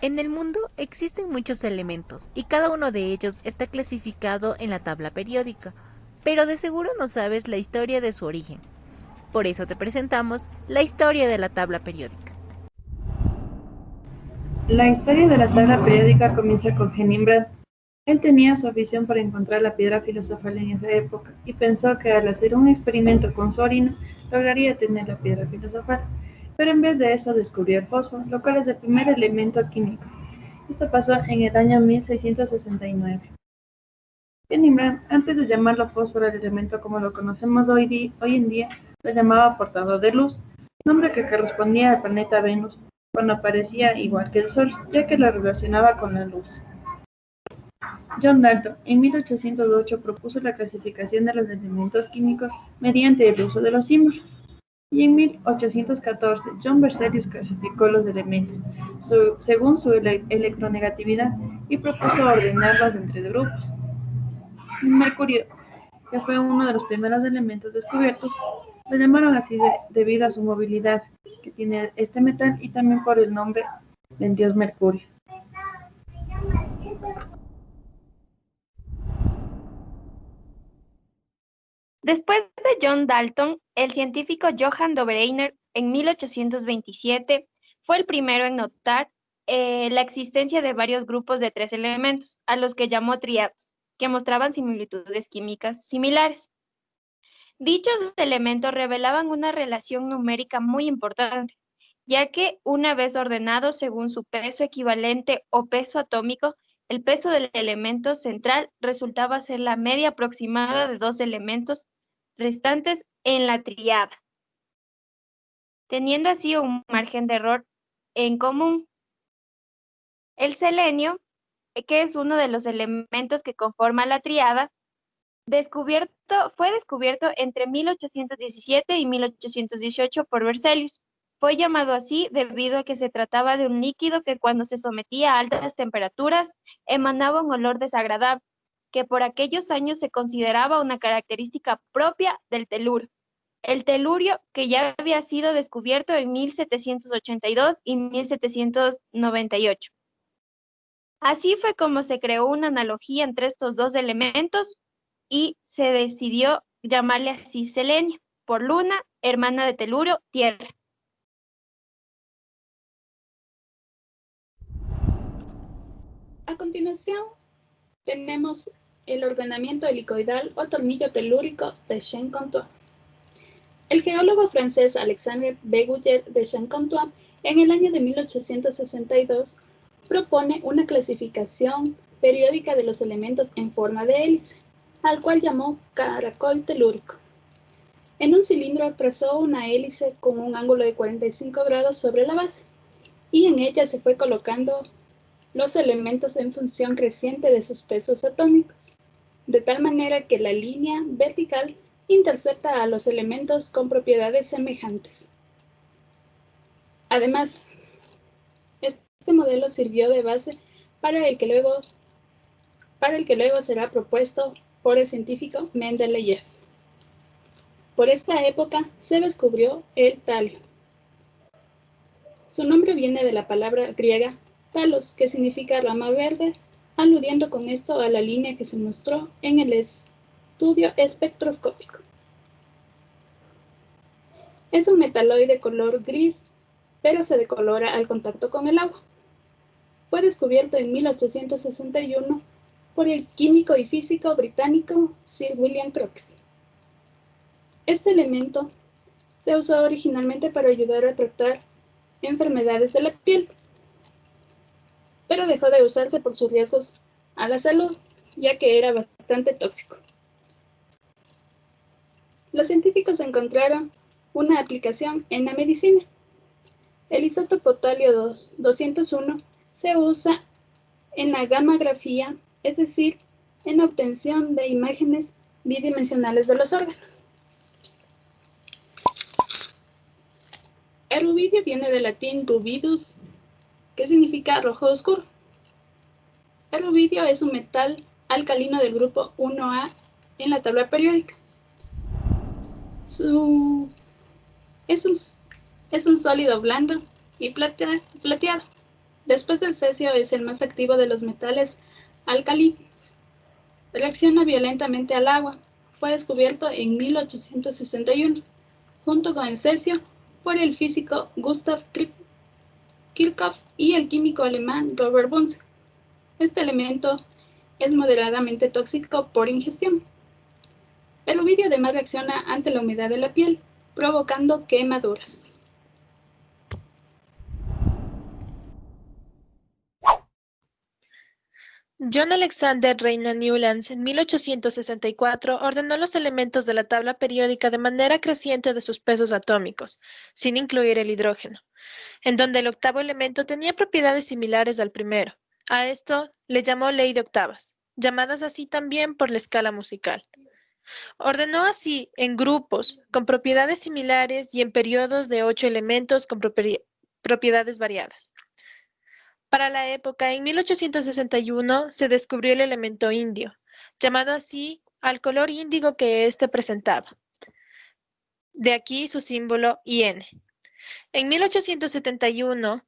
En el mundo existen muchos elementos y cada uno de ellos está clasificado en la tabla periódica, pero de seguro no sabes la historia de su origen. Por eso te presentamos la historia de la tabla periódica. La historia de la tabla periódica comienza con Henning. Él tenía su afición por encontrar la piedra filosofal en esa época y pensó que al hacer un experimento con su orina lograría tener la piedra filosofal. Pero en vez de eso descubrió el fósforo, lo cual es el primer elemento químico. Esto pasó en el año 1669. Henning, antes de llamarlo fósforo al elemento como lo conocemos hoy en día, lo llamaba portador de luz, nombre que correspondía al planeta Venus, cuando aparecía igual que el Sol, ya que lo relacionaba con la luz. John Dalton en 1808 propuso la clasificación de los elementos químicos mediante el uso de los símbolos, y en 1814 John Berzelius clasificó los elementos según su electronegatividad y propuso ordenarlos entre grupos. Mercurio, que fue uno de los primeros elementos descubiertos, lo llamaron así debido a su movilidad que tiene este metal y también por el nombre del dios Mercurio. Después de John Dalton, el científico Johann Dobereiner en 1827 fue el primero en notar la existencia de varios grupos de tres elementos, a los que llamó tríadas, que mostraban similitudes químicas similares. Dichos elementos revelaban una relación numérica muy importante, ya que una vez ordenados según su peso equivalente o peso atómico, el peso del elemento central resultaba ser la media aproximada de dos elementos restantes en la tríada, teniendo así un margen de error en común. El selenio, que es uno de los elementos que conforma la tríada, fue descubierto entre 1817 y 1818 por Berzelius. Fue llamado así debido a que se trataba de un líquido que cuando se sometía a altas temperaturas emanaba un olor desagradable, que por aquellos años se consideraba una característica propia del teluro. El telurio, que ya había sido descubierto en 1782 y 1798. Así fue como se creó una analogía entre estos dos elementos y se decidió llamarle así selenio, por luna, hermana de telurio, tierra. A continuación, tenemos el ordenamiento helicoidal o tornillo telúrico de Chen-Comtois. El geólogo francés Alexandre Béguyet de Chen-Comtois, en el año de 1862, propone una clasificación periódica de los elementos en forma de hélice, al cual llamó caracol telúrico. En un cilindro trazó una hélice con un ángulo de 45 grados sobre la base, y en ella se fue colocando los elementos en función creciente de sus pesos atómicos, de tal manera que la línea vertical intercepta a los elementos con propiedades semejantes. Además, este modelo sirvió de base para el que luego será propuesto por el científico Mendeleev. Por esta época se descubrió el talio. Su nombre viene de la palabra griega talos, que significa rama verde, aludiendo con esto a la línea que se mostró en el estudio espectroscópico. Es un metaloide color gris, pero se decolora al contacto con el agua. Fue descubierto en 1861 por el químico y físico británico Sir William Crookes. Este elemento se usó originalmente para ayudar a tratar enfermedades de la piel, pero dejó de usarse por sus riesgos a la salud, ya que era bastante tóxico. Los científicos encontraron una aplicación en la medicina. El isótopo talio 201 se usa en la gammagrafía, es decir, en la obtención de imágenes bidimensionales de los órganos. El rubidio viene del latín ruvidus, que significa rojo oscuro. El rubidio es un metal alcalino del grupo 1A en la tabla periódica. Es un sólido blando y plateado. Después del cesio es el más activo de los metales alcalinos. Reacciona violentamente al agua. Fue descubierto en 1861, junto con el cesio, por el físico Gustav Kirchhoff y el químico alemán Robert Bunsen. Este elemento es moderadamente tóxico por ingestión. El rubidio además reacciona ante la humedad de la piel, provocando quemaduras. John Alexander Reina Newlands en 1864 ordenó los elementos de la tabla periódica de manera creciente de sus pesos atómicos, sin incluir el hidrógeno, en donde el octavo elemento tenía propiedades similares al primero. A esto le llamó ley de octavas, llamadas así también por la escala musical. Ordenó así en grupos con propiedades similares y en periodos de 8 elementos con propiedades variadas. Para la época, en 1861, se descubrió el elemento indio, llamado así al color índigo que éste presentaba. De aquí su símbolo IN. En 1871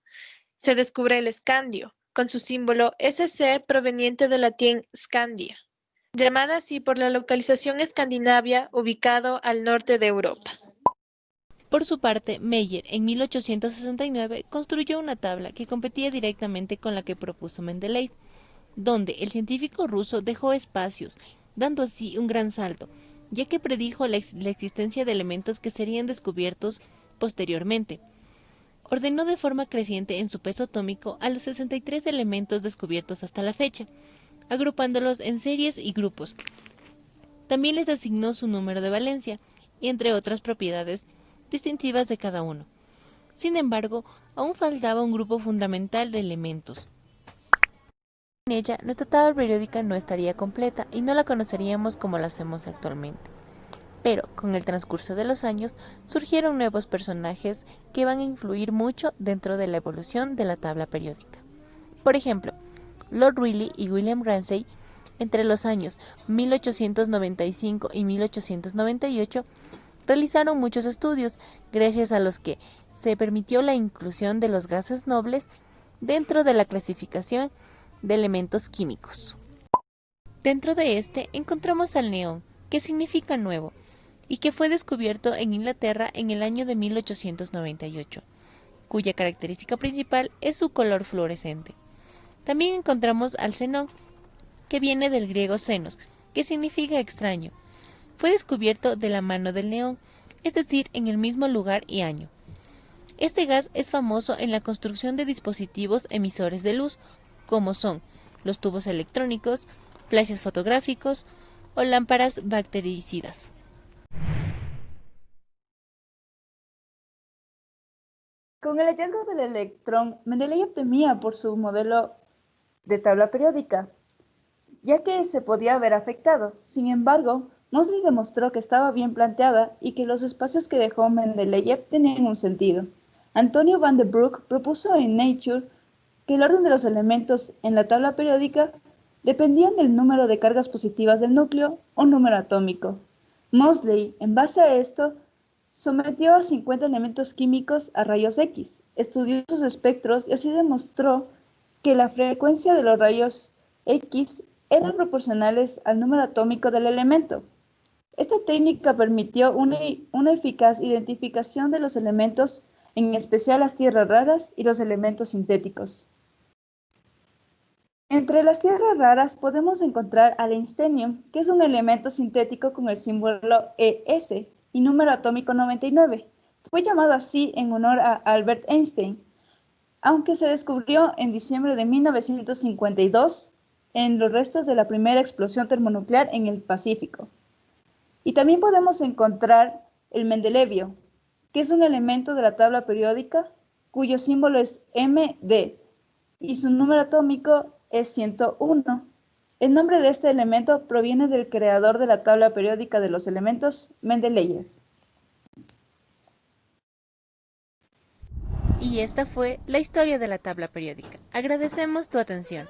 se descubre el escandio, con su símbolo SC proveniente del latín Scandia, llamada así por la localización escandinavia ubicado al norte de Europa. Por su parte, Meyer, en 1869, construyó una tabla que competía directamente con la que propuso Mendeleev, donde el científico ruso dejó espacios, dando así un gran salto, ya que predijo la existencia de elementos que serían descubiertos posteriormente. Ordenó de forma creciente en su peso atómico a los 63 elementos descubiertos hasta la fecha, agrupándolos en series y grupos. También les asignó su número de valencia, y entre otras propiedades distintivas de cada uno. Sin embargo, aún faltaba un grupo fundamental de elementos. Sin ella, nuestra tabla periódica no estaría completa y no la conoceríamos como la hacemos actualmente. Pero, con el transcurso de los años, surgieron nuevos personajes que van a influir mucho dentro de la evolución de la tabla periódica. Por ejemplo, Lord Rayleigh y William Ramsay, entre los años 1895 y 1898, realizaron muchos estudios, gracias a los que se permitió la inclusión de los gases nobles dentro de la clasificación de elementos químicos. Dentro de este encontramos al neón, que significa nuevo, y que fue descubierto en Inglaterra en el año de 1898, cuya característica principal es su color fluorescente. También encontramos al xenón, que viene del griego xenos, que significa extraño. Fue descubierto de la mano del neón, es decir, en el mismo lugar y año. Este gas es famoso en la construcción de dispositivos emisores de luz, como son los tubos electrónicos, flashes fotográficos o lámparas bactericidas. Con el hallazgo del electrón, Mendeleev temía por su modelo de tabla periódica, ya que se podía haber afectado. Sin embargo, Moseley demostró que estaba bien planteada y que los espacios que dejó Mendeleev tenían un sentido. Antonio van der Broek propuso en Nature que el orden de los elementos en la tabla periódica dependían del número de cargas positivas del núcleo o número atómico. Moseley, en base a esto, sometió a 50 elementos químicos a rayos X, estudió sus espectros y así demostró que la frecuencia de los rayos X eran proporcionales al número atómico del elemento. Esta técnica permitió una eficaz identificación de los elementos, en especial las tierras raras y los elementos sintéticos. Entre las tierras raras podemos encontrar al einsteinium, que es un elemento sintético con el símbolo ES y número atómico 99. Fue llamado así en honor a Albert Einstein, aunque se descubrió en diciembre de 1952 en los restos de la primera explosión termonuclear en el Pacífico. Y también podemos encontrar el mendelevio, que es un elemento de la tabla periódica cuyo símbolo es Md y su número atómico es 101. El nombre de este elemento proviene del creador de la tabla periódica de los elementos, Mendeleev. Y esta fue la historia de la tabla periódica. Agradecemos tu atención.